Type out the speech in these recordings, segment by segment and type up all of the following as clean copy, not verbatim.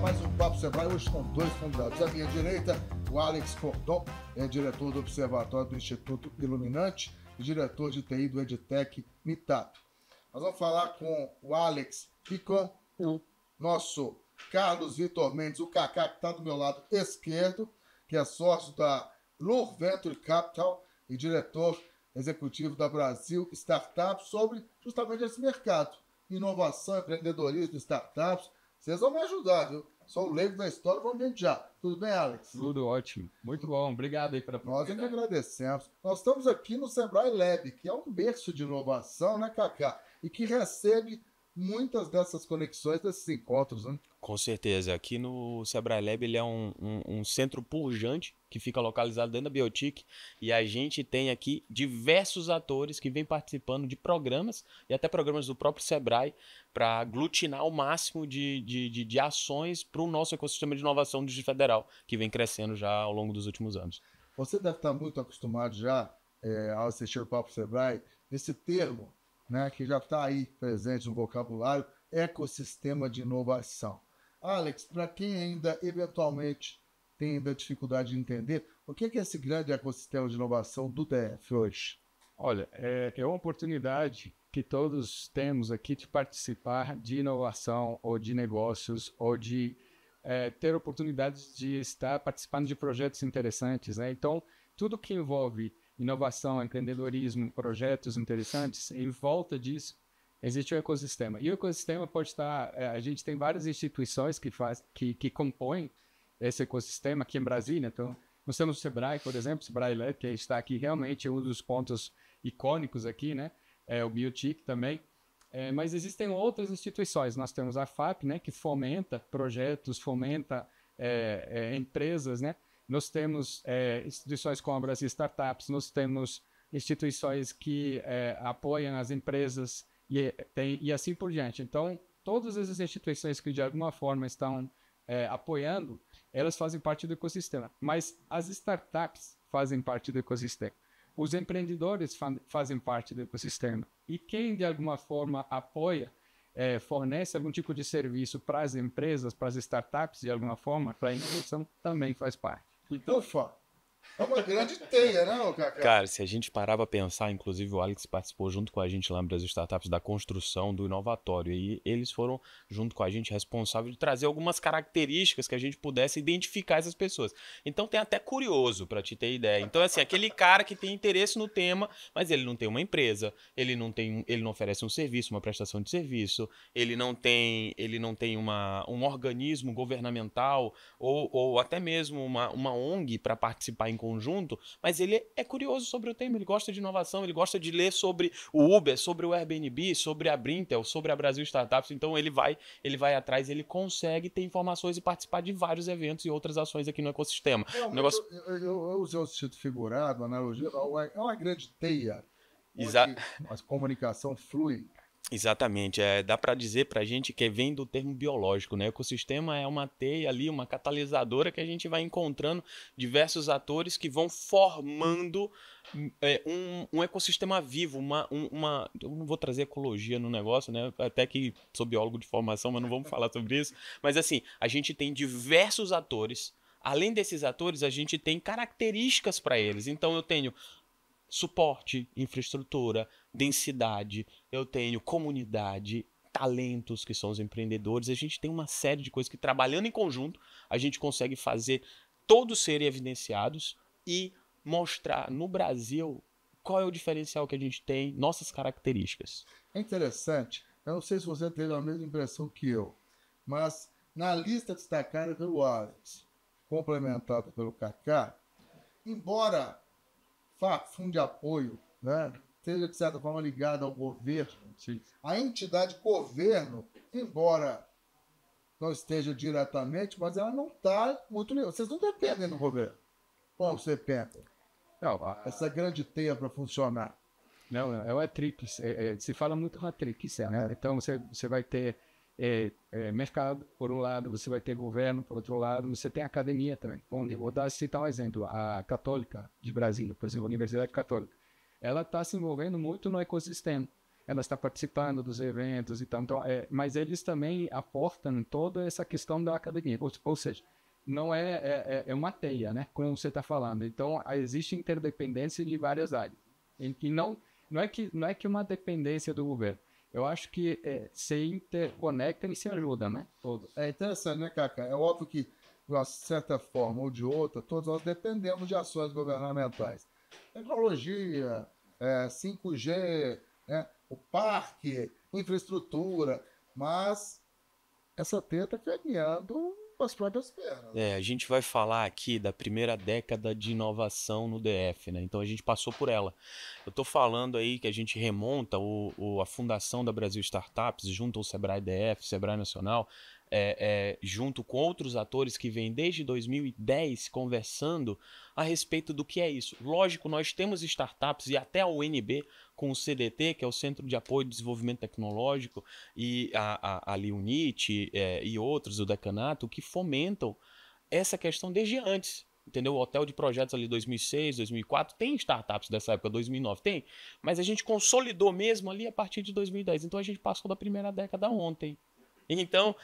mais um Papo Sebrae, hoje com dois convidados. À minha direita, o Alex Cordon, diretor do Observatório do Instituto Iluminante e diretor de TI do EdTech Meetup. Nós vamos falar com o Alex e com o nosso Carlos Vitor Mendes, o Kaká, que está do meu lado esquerdo, que é sócio da Lure Venture Capital e diretor executivo da Brasil Startups, sobre justamente esse mercado. Inovação, empreendedorismo, startups. Vocês vão me ajudar, viu? Sou o leigo da história, vamos ver já. Tudo bem, Alex? Tudo ótimo. Muito bom. Obrigado aí pela Nós é que agradecemos. Nós estamos aqui no Sebrae Lab, que é um berço de inovação, né, Kaká? E que recebe muitas dessas conexões, desses encontros, né? Com certeza. Aqui no Sebrae Lab ele é um centro pujante que fica localizado dentro da Biotic, e a gente tem aqui diversos atores que vêm participando de programas e até programas do próprio Sebrae para aglutinar o máximo de ações para o nosso ecossistema de inovação do Distrito Federal, que vem crescendo já ao longo dos últimos anos. Você deve estar muito acostumado já ao assistir o Papo Sebrae, esse termo, né, que já está aí presente no vocabulário, ecossistema de inovação. Alex, para quem ainda eventualmente tem ainda dificuldade de entender, o que é esse grande ecossistema de inovação do DF hoje? Olha, é uma oportunidade que todos temos aqui de participar de inovação ou de negócios ou de ter oportunidades de estar participando de projetos interessantes, né? Então, tudo que envolve inovação, empreendedorismo, projetos interessantes, em volta disso existe o ecossistema. E o ecossistema pode estar... a gente tem várias instituições que compõem esse ecossistema aqui em Brasília. Então, nós temos o Sebrae, por exemplo, o Sebrae Lab, que está aqui realmente um dos pontos icônicos aqui, né? O Biotic também. Mas existem outras instituições. Nós temos a FAP, né, que fomenta projetos, fomenta empresas, né? Nós temos instituições como a Brasil Startups, nós temos instituições que apoiam as empresas e assim por diante. Então, todas essas instituições que de alguma forma estão apoiando, elas fazem parte do ecossistema. Mas as startups fazem parte do ecossistema. Os empreendedores fazem parte do ecossistema. E quem de alguma forma apoia, fornece algum tipo de serviço para as empresas, para as startups de alguma forma, para a inovação, também faz parte. Então, é uma grande teia, né, Kaká? Cara, se a gente parar para pensar, inclusive o Alex participou junto com a gente lá no Brasil Startups da construção do inovatório, e eles foram junto com a gente responsáveis de trazer algumas características que a gente pudesse identificar essas pessoas. Então tem até curioso, para te ter ideia. Então assim, aquele cara que tem interesse no tema, mas ele não tem uma empresa, ele não oferece um serviço, uma prestação de serviço, ele não tem um organismo governamental ou até mesmo uma ONG para participar em conjunto, mas ele é curioso sobre o tema, ele gosta de inovação, ele gosta de ler sobre o Uber, sobre o Airbnb, sobre a Brintel, sobre a Brasil Startups. Então ele vai atrás, ele consegue ter informações e participar de vários eventos e outras ações aqui no ecossistema. Eu usei o sentido figurado, a analogia, é uma grande teia onde a comunicação flui. Exatamente, dá para dizer para a gente que vem do termo biológico, né? O ecossistema é uma teia ali, uma catalisadora que a gente vai encontrando diversos atores que vão formando um ecossistema vivo, eu não vou trazer ecologia no negócio, né? Até que sou biólogo de formação, mas não vamos falar sobre isso. Mas assim, a gente tem diversos atores. Além desses atores, a gente tem características para eles. Então eu tenho suporte, infraestrutura, densidade, eu tenho comunidade, talentos, que são os empreendedores. A gente tem uma série de coisas que, trabalhando em conjunto, a gente consegue fazer todos serem evidenciados e mostrar no Brasil qual é o diferencial que a gente tem, nossas características. É interessante, eu não sei se você teve a mesma impressão que eu, mas na lista destacada pelo Alex, complementada pelo Kaká, embora fundo de apoio, né, seja de certa forma ligado ao governo, Sim. A entidade governo, embora não esteja diretamente, mas ela não está muito ligada. Vocês não dependem do governo. Como você pensa? Essa grande teia para funcionar. Não, é uma tríplice. Se fala muito uma tríplice, né? Então você vai ter mercado, por um lado, você vai ter governo, por outro lado, você tem academia também. Bom, eu vou citar um exemplo. A Católica de Brasília, por exemplo, a Universidade Católica, ela está se envolvendo muito no ecossistema. ela está participando dos eventos e tal. Então, mas eles também aportam toda essa questão da academia, ou seja, não é uma teia, né? Como você está falando. Então, existe interdependência de várias áreas. E não é que uma dependência do governo. Eu acho que se interconectam e se ajudam, né? Todos. É interessante, né, Cacá? É óbvio que, de uma certa forma ou de outra, todos nós dependemos de ações governamentais. Tecnologia, 5G, né, o parque, infraestrutura, mas essa teta caminhando com as próprias pernas. A gente vai falar aqui da primeira década de inovação no DF, né? Então a gente passou por ela. Eu tô falando aí que a gente remonta a fundação da Brasil Startups junto ao Sebrae DF, Sebrae Nacional, junto com outros atores que vêm desde 2010 conversando a respeito do que é isso. Lógico, nós temos startups e até a UNB com o CDT, que é o Centro de Apoio e Desenvolvimento Tecnológico, e a Liunit e outros, o Decanato, que fomentam essa questão desde antes. Entendeu? O Hotel de Projetos ali 2006, 2004, tem startups dessa época, 2009, tem, mas a gente consolidou mesmo ali a partir de 2010. Então a gente passou da primeira década ontem. Então,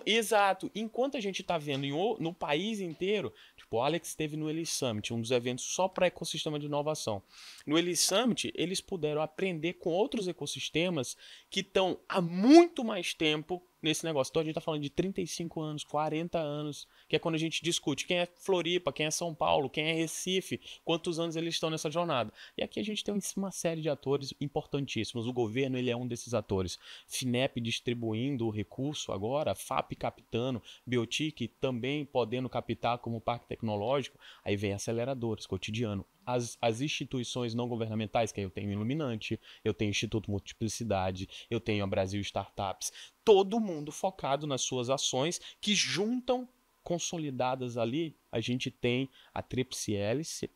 exato, enquanto a gente está vendo no país inteiro, tipo, o Alex esteve no Eli Summit, um dos eventos só para ecossistema de inovação. No Eli Summit, eles puderam aprender com outros ecossistemas que estão há muito mais tempo nesse negócio. Então a gente está falando de 35 anos, 40 anos, que é quando a gente discute quem é Floripa, quem é São Paulo, quem é Recife, quantos anos eles estão nessa jornada. E aqui a gente tem uma série de atores importantíssimos. O governo, ele é um desses atores. FINEP distribuindo o recurso agora, FAP captando, Biotic também podendo captar como parque tecnológico. Aí vem aceleradores, cotidiano. As instituições não governamentais, que aí eu tenho Iluminante, eu tenho Instituto Multiplicidade, eu tenho a Brasil Startups, todo mundo focado nas suas ações que juntam, consolidadas ali, a gente tem a tríplice hélice,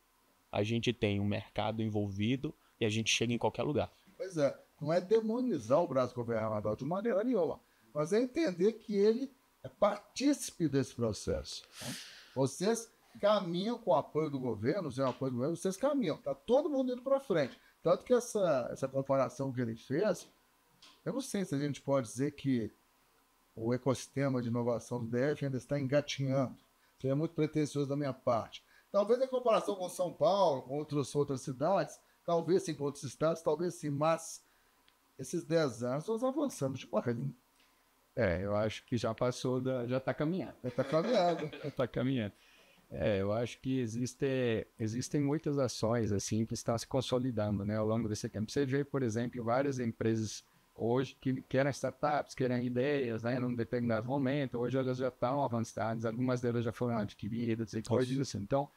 a gente tem um mercado envolvido e a gente chega em qualquer lugar. Pois é, não é demonizar o braço governamental de maneira nenhuma, mas é entender que ele é partícipe desse processo. Vocês caminham com o apoio do governo, sem o apoio do governo, vocês caminham, tá todo mundo indo para frente. Tanto que essa comparação que ele fez, eu não sei se a gente pode dizer que o ecossistema de inovação do DF ainda está engatinhando. Seria muito pretensioso da minha parte. Talvez em comparação com São Paulo, com outras cidades, talvez sim com outros estados, talvez sim, mas esses 10 anos nós avançamos de porcaria. Eu acho que já passou, já está caminhando. Já está caminhando. Está caminhando. Eu acho que existem muitas ações assim que estão se consolidando, né, ao longo desse tempo. Você vê, por exemplo, várias empresas hoje que querem startups, querem ideias, né, num determinado momento. Hoje elas já estão avançadas, algumas delas já foram adquiridas e coisas assim. Então,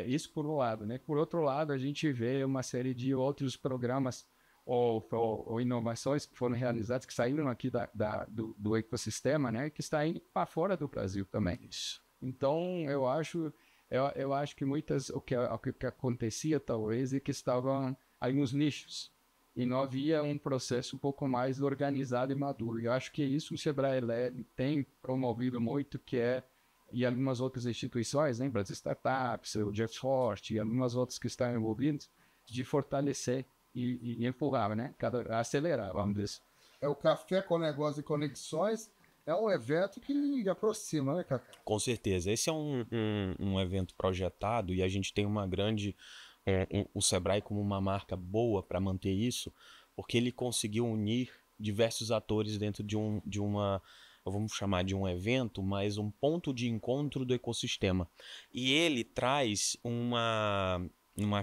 isso por um lado, né? Por outro lado, a gente vê uma série de outros programas ou inovações que foram realizadas, que saíram aqui do ecossistema, né, que está indo para fora do Brasil também. Isso. Então, eu acho que o que acontecia, talvez, é que estavam aí nos nichos. E não havia um processo um pouco mais organizado e maduro. Eu acho que isso o Sebrae tem promovido muito, e algumas outras instituições, né, Brasil Startups, o GeForce e algumas outras que estão envolvidas, de fortalecer e empurrar, né, acelerar, vamos dizer. O Café com Negócio e Conexões é um evento que aproxima, né, Cacá? Com certeza. Esse é um evento projetado e a gente tem uma grande... o Sebrae como uma marca boa para manter isso, porque ele conseguiu unir diversos atores dentro de uma... vamos chamar de um evento, mas um ponto de encontro do ecossistema. E ele traz uma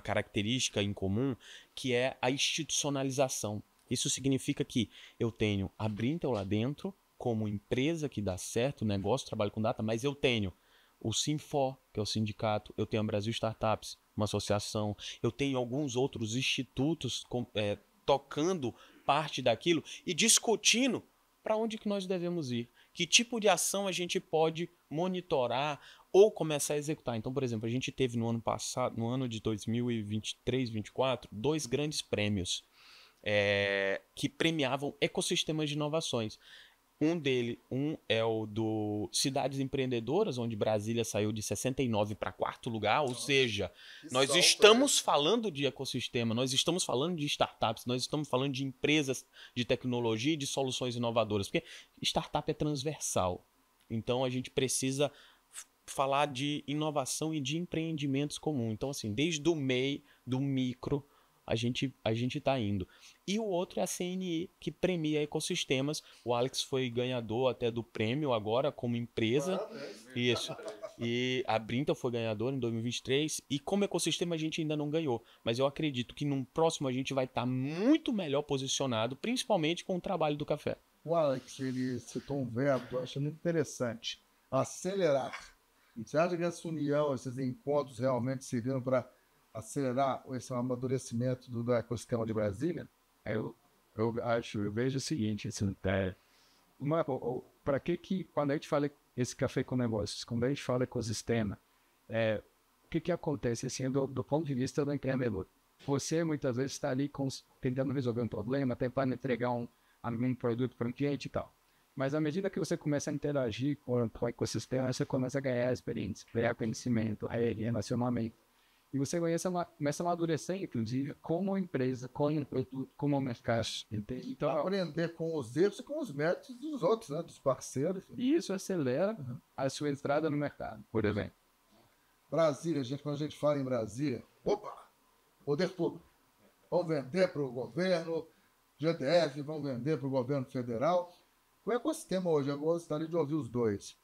característica em comum, que é a institucionalização. Isso significa que eu tenho a Brintel lá dentro, como empresa que dá certo, negócio, trabalho com data, mas eu tenho o Sinfor, que é o sindicato, eu tenho a Brasil Startups, uma associação, eu tenho alguns outros institutos tocando parte daquilo e discutindo para onde que nós devemos ir, que tipo de ação a gente pode monitorar ou começar a executar. Então, por exemplo, a gente teve no ano passado, no ano de 2023, 2024, 2 grandes prêmios que premiavam ecossistemas de inovações. Um é o do Cidades Empreendedoras, onde Brasília saiu de 69 para 4º lugar, ou seja, nós estamos falando de ecossistema, nós estamos falando de startups, nós estamos falando de empresas de tecnologia e de soluções inovadoras, porque startup é transversal. Então a gente precisa falar de inovação e de empreendimentos comuns. Então, assim, desde o MEI, do micro, a gente está indo. E o outro é a CNI, que premia ecossistemas. O Alex foi ganhador até do prêmio agora como empresa. Isso. E a Brinta foi ganhadora em 2023. E como ecossistema a gente ainda não ganhou. Mas eu acredito que num próximo a gente vai estar muito melhor posicionado, principalmente com o trabalho do café. O Alex, ele citou um verbo que eu acho muito interessante. Acelerar. Você acha que essa união, esses encontros realmente serviram para acelerar esse amadurecimento do ecossistema de Brasília? Eu vejo o seguinte, assim, para que quando a gente fala esse café com negócios, quando a gente fala ecossistema, o que acontece assim, do ponto de vista do empreendedor? Você muitas vezes está ali tentando resolver um problema, tentando entregar um produto para um cliente e tal. Mas à medida que você começa a interagir com o ecossistema, você começa a ganhar experiência, ganhar conhecimento, relacionamento. E você começa a amadurecer, inclusive, como empresa, como produto, como mercado. Entende? Então, aprender com os erros e com os méritos dos outros, né? Dos parceiros. E isso acelera a sua entrada no mercado, por exemplo. Brasília, quando a gente fala em Brasília, poder público. Vão vender para o governo, GDF, vão vender para o governo federal. O ecossistema hoje, eu gostaria de ouvir os dois.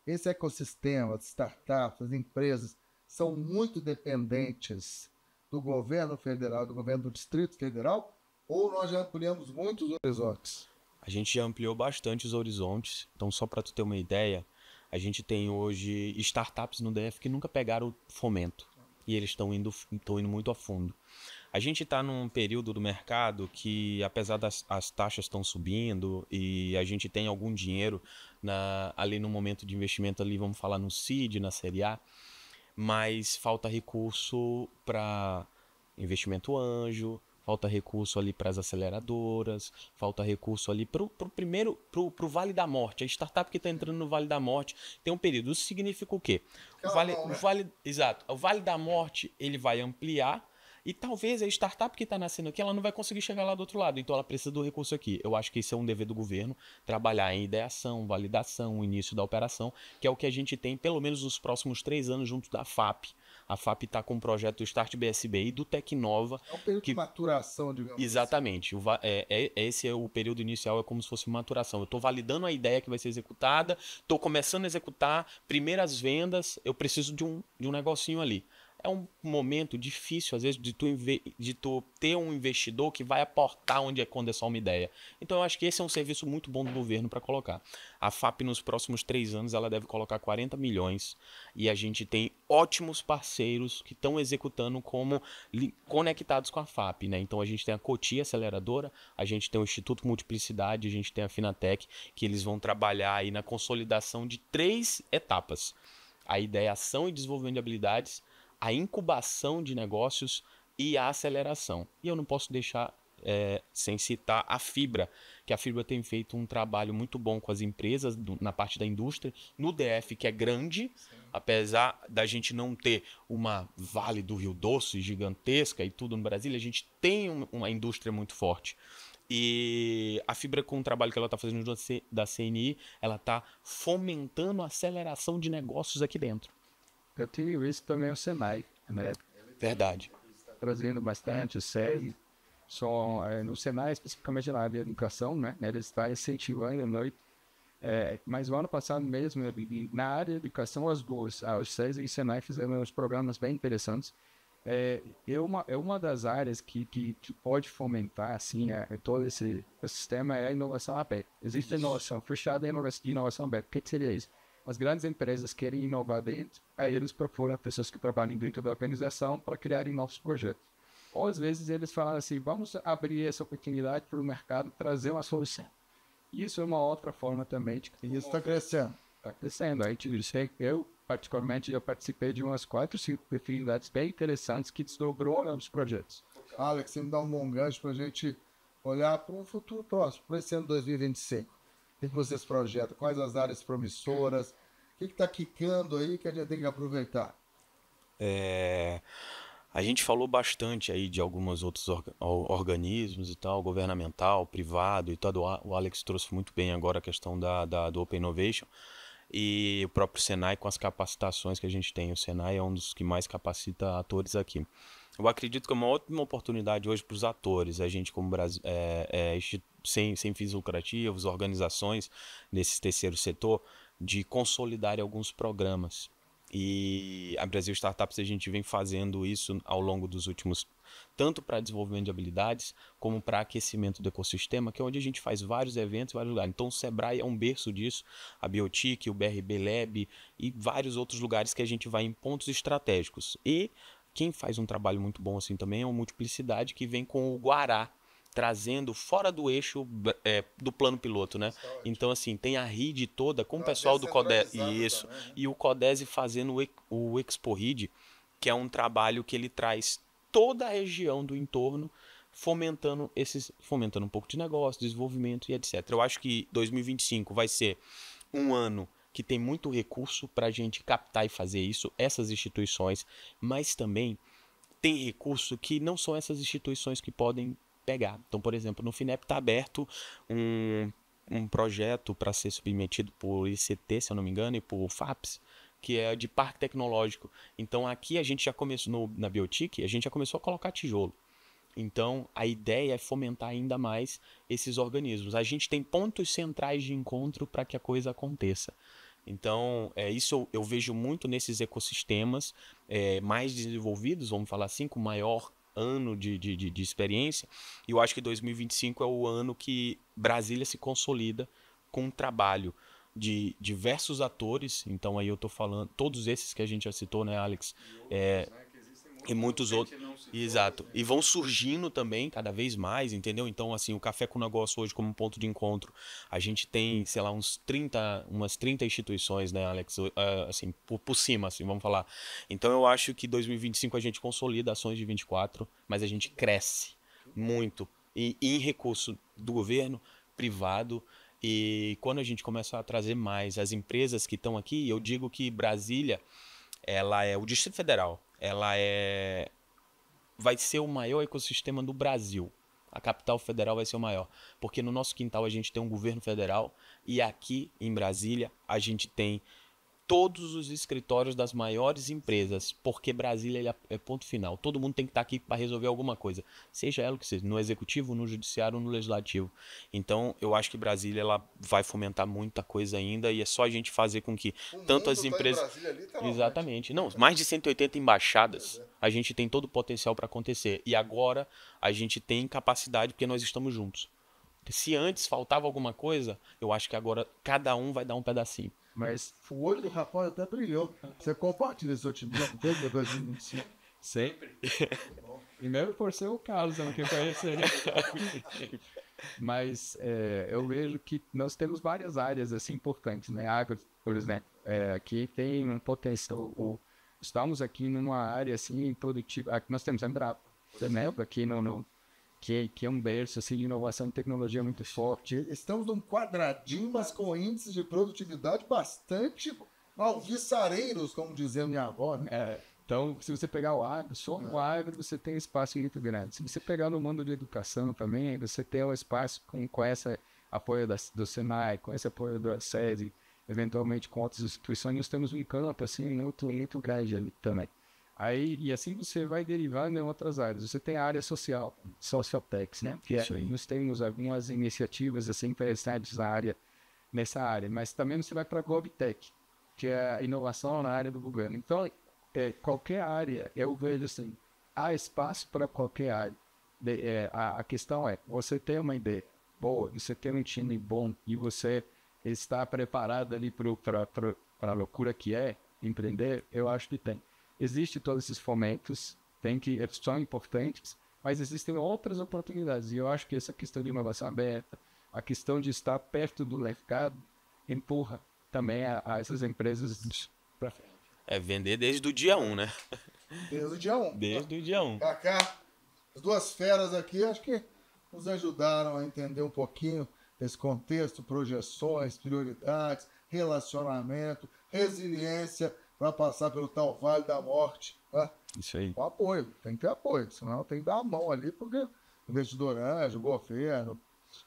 Esse ecossistema, as startups, as empresas, são muito dependentes do governo federal, do governo do Distrito Federal, ou nós já ampliamos muito os horizontes? A gente já ampliou bastante os horizontes. Então, só para tu ter uma ideia, a gente tem hoje startups no DF que nunca pegaram o fomento. E eles estão indo muito a fundo. A gente está num período do mercado que, apesar das taxas estão subindo e a gente tem algum dinheiro ali no momento de investimento, ali vamos falar no CID, na Série A, mas falta recurso para investimento anjo, falta recurso ali para as aceleradoras, falta recurso ali para o Vale da Morte. A startup que está entrando no Vale da Morte tem um período. Isso significa o quê? Exato. O Vale da Morte ele vai ampliar. E talvez a startup que está nascendo aqui, ela não vai conseguir chegar lá do outro lado. Então ela precisa do recurso aqui. Eu acho que isso é um dever do governo, trabalhar em ideação, validação, o início da operação, que é o que a gente tem pelo menos nos próximos 3 anos junto da FAP. A FAP está com o projeto do Start BSB e do Tecnova. É um período de maturação, digamos. Exatamente. Esse é o período inicial, é como se fosse maturação. Eu estou validando a ideia que vai ser executada, estou começando a executar primeiras vendas, eu preciso de um negocinho ali. É um momento difícil, às vezes, de tu ter um investidor que vai aportar quando é só uma ideia. Então, eu acho que esse é um serviço muito bom do governo para colocar. A FAP, nos próximos 3 anos, ela deve colocar 40 milhões. E a gente tem ótimos parceiros que estão executando como conectados com a FAP, né? Então, a gente tem a Cotia Aceleradora, a gente tem o Instituto Multiplicidade, a gente tem a Finatec, que eles vão trabalhar aí na consolidação de 3 etapas. A ideação e desenvolvimento de habilidades, a incubação de negócios e a aceleração. E eu não posso deixar sem citar a Fibra, que a Fibra tem feito um trabalho muito bom com as empresas na parte da indústria, no DF, que é grande, sim, apesar da gente não ter uma Vale do Rio Doce gigantesca e tudo no Brasil, a gente tem uma indústria muito forte. E a Fibra, com o trabalho que ela está fazendo da CNI, ela está fomentando a aceleração de negócios aqui dentro. Eu tenho isso também no Senai, né? Verdade. Trazendo bastante sério. No Senai, especificamente na área de educação, né? Eles estão incentivando a noite. Mas o ano passado mesmo, na área de educação, as duas, os SES e o Senai fizeram uns programas bem interessantes. Uma das áreas que pode fomentar assim, todo esse sistema é a inovação aberta. Existe inovação fechada e inovação aberta. O que seria isso? As grandes empresas querem inovar dentro, aí eles procuram pessoas que trabalham dentro da organização para criarem novos projetos. Ou às vezes eles falam assim, vamos abrir essa oportunidade para o mercado trazer uma solução. Isso é uma outra forma também de... E isso está crescendo. Está crescendo. Eu, particularmente, já participei de umas 4 ou 5 oportunidades bem interessantes que desdobrou novos projetos. Alex, você me dá um bom gancho para a gente olhar para um futuro próximo, para esse ano 2025. O que vocês projetam? Quais as áreas promissoras? O que está quicando aí que a gente tem que aproveitar? A gente falou bastante aí de alguns outros organismos e tal, governamental, privado e tal. O Alex trouxe muito bem agora a questão do Open Innovation e o próprio Senai com as capacitações que a gente tem. O Senai é um dos que mais capacita atores aqui. Eu acredito que é uma ótima oportunidade hoje para os atores, a gente como Brasil, sem fins lucrativos, organizações nesse terceiro setor, de consolidar alguns programas. E a Brasil Startups a gente vem fazendo isso ao longo dos últimos, tanto para desenvolvimento de habilidades, como para aquecimento do ecossistema, que é onde a gente faz vários eventos em vários lugares. Então o Sebrae é um berço disso, a Biotic, o BRB Lab e vários outros lugares que a gente vai em pontos estratégicos. E quem faz um trabalho muito bom assim também é o Multiplicidade, que vem com o Guará, trazendo fora do eixo do plano piloto, né? Então, assim, tem a rede toda com o pessoal do CODES, isso, também, né? e o CODES fazendo o Expo Ride, que é um trabalho que ele traz toda a região do entorno, fomentando um pouco de negócio, desenvolvimento e etc. Eu acho que 2025 vai ser um ano que tem muito recurso para a gente captar e fazer isso, essas instituições, mas também tem recurso que não são essas instituições que podem pegar. Então, por exemplo, no FINEP está aberto um projeto para ser submetido por ICT, se eu não me engano, e por FAPES, que é de parque tecnológico. Então, aqui a gente já começou, na Biotic, a gente já começou a colocar tijolo. Então, a ideia é fomentar ainda mais esses organismos. A gente tem pontos centrais de encontro para que a coisa aconteça. Então, isso eu vejo muito nesses ecossistemas mais desenvolvidos, vamos falar assim, com maior ano de experiência. E eu acho que 2025 é o ano que Brasília se consolida com um trabalho de diversos atores. Então, aí eu estou falando, todos esses que a gente já citou, né, Alex? E muitos outros. Exato. E vão surgindo também cada vez mais, entendeu? Então, assim, o Café com Negócio hoje como ponto de encontro, a gente tem, sei lá, umas 30 instituições, né, Alex? Assim, por cima, assim, vamos falar. Então, eu acho que 2025 a gente consolida ações de 24, mas a gente cresce muito. E em recurso do governo, privado. E quando a gente começa a trazer mais as empresas que estão aqui, eu digo que Brasília, ela é o Distrito Federal. Vai ser o maior ecossistema do Brasil. A capital federal vai ser o maior. Porque no nosso quintal a gente tem um governo federal e aqui em Brasília a gente tem todos os escritórios das maiores empresas, porque Brasília ele é ponto final. Todo mundo tem que estar aqui para resolver alguma coisa, seja ela o que seja, no executivo, no judiciário ou no legislativo. Então, eu acho que Brasília ela vai fomentar muita coisa ainda e é só a gente fazer com que tanto as empresas... Brasília, literalmente. Exatamente. Não, mais de 180 embaixadas, a gente tem todo o potencial para acontecer. E agora a gente tem capacidade porque nós estamos juntos. Se antes faltava alguma coisa, eu acho que agora cada um vai dar um pedacinho. Mas o olho do rapaz até brilhou. Você compartilha esse otimismo desde 2025? Sempre. Primeiro por ser o Carlos, eu não quero conhecer. Mas eu vejo que nós temos várias áreas assim, importantes, né? Agro, por exemplo, aqui tem um potencial. Estamos aqui numa área assim, produtiva. Aqui nós temos Embrapa, aqui que é um berço assim, de inovação e tecnologia muito forte. Estamos num quadradinho, mas com índices de produtividade bastante alvissareiros, como dizendo minha avó, né? Então, se você pegar o agro, só no agro você tem espaço muito grande. Se você pegar no mundo de educação também, você tem um espaço com esse apoio do Senai, com esse apoio da SESI, eventualmente com outras instituições, nós temos um campo assim, muito grande ali também. E assim você vai derivando em outras áreas. Você tem a área social, Social Techs, né? Que nós temos algumas iniciativas assim interessantes nessa área, mas também você vai para a GovTech, que é a inovação na área do governo. Então, qualquer área, eu vejo assim, há espaço para qualquer área. A questão é, você tem uma ideia boa, você tem um time bom e você está preparado ali para a loucura que é empreender, eu acho que tem. Existem todos esses fomentos, são importantes, mas existem outras oportunidades. E eu acho que essa questão de inovação aberta, a questão de estar perto do mercado, empurra também a essas empresas para frente. Vender desde o dia 1, né? Desde o dia 1. Desde o dia 1. Kaká, as duas feras aqui, acho que nos ajudaram a entender um pouquinho esse contexto, projeções, prioridades, relacionamento, resiliência, para passar pelo tal vale da morte. Né? Isso aí. Com apoio, tem que ter apoio, senão tem que dar a mão ali, porque investidor anjo, governo,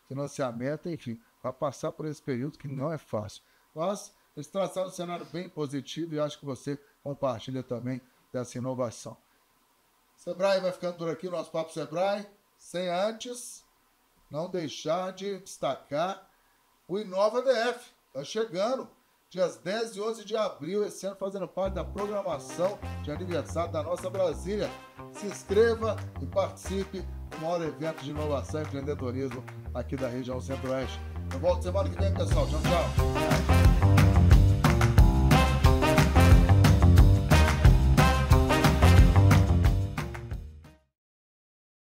financiamento, enfim, para passar por esse período que não é fácil. Mas eles traçaram um cenário bem positivo e acho que você compartilha também dessa inovação. Sebrae vai ficando por aqui, nosso Papo Sebrae, sem antes não deixar de destacar o Inova DF. Está chegando, dias 10 e 11 de abril, esse ano fazendo parte da programação de aniversário da nossa Brasília. Se inscreva e participe do maior evento de inovação e empreendedorismo aqui da região Centro-Oeste. Eu volto semana que vem, pessoal. Tchau, tchau.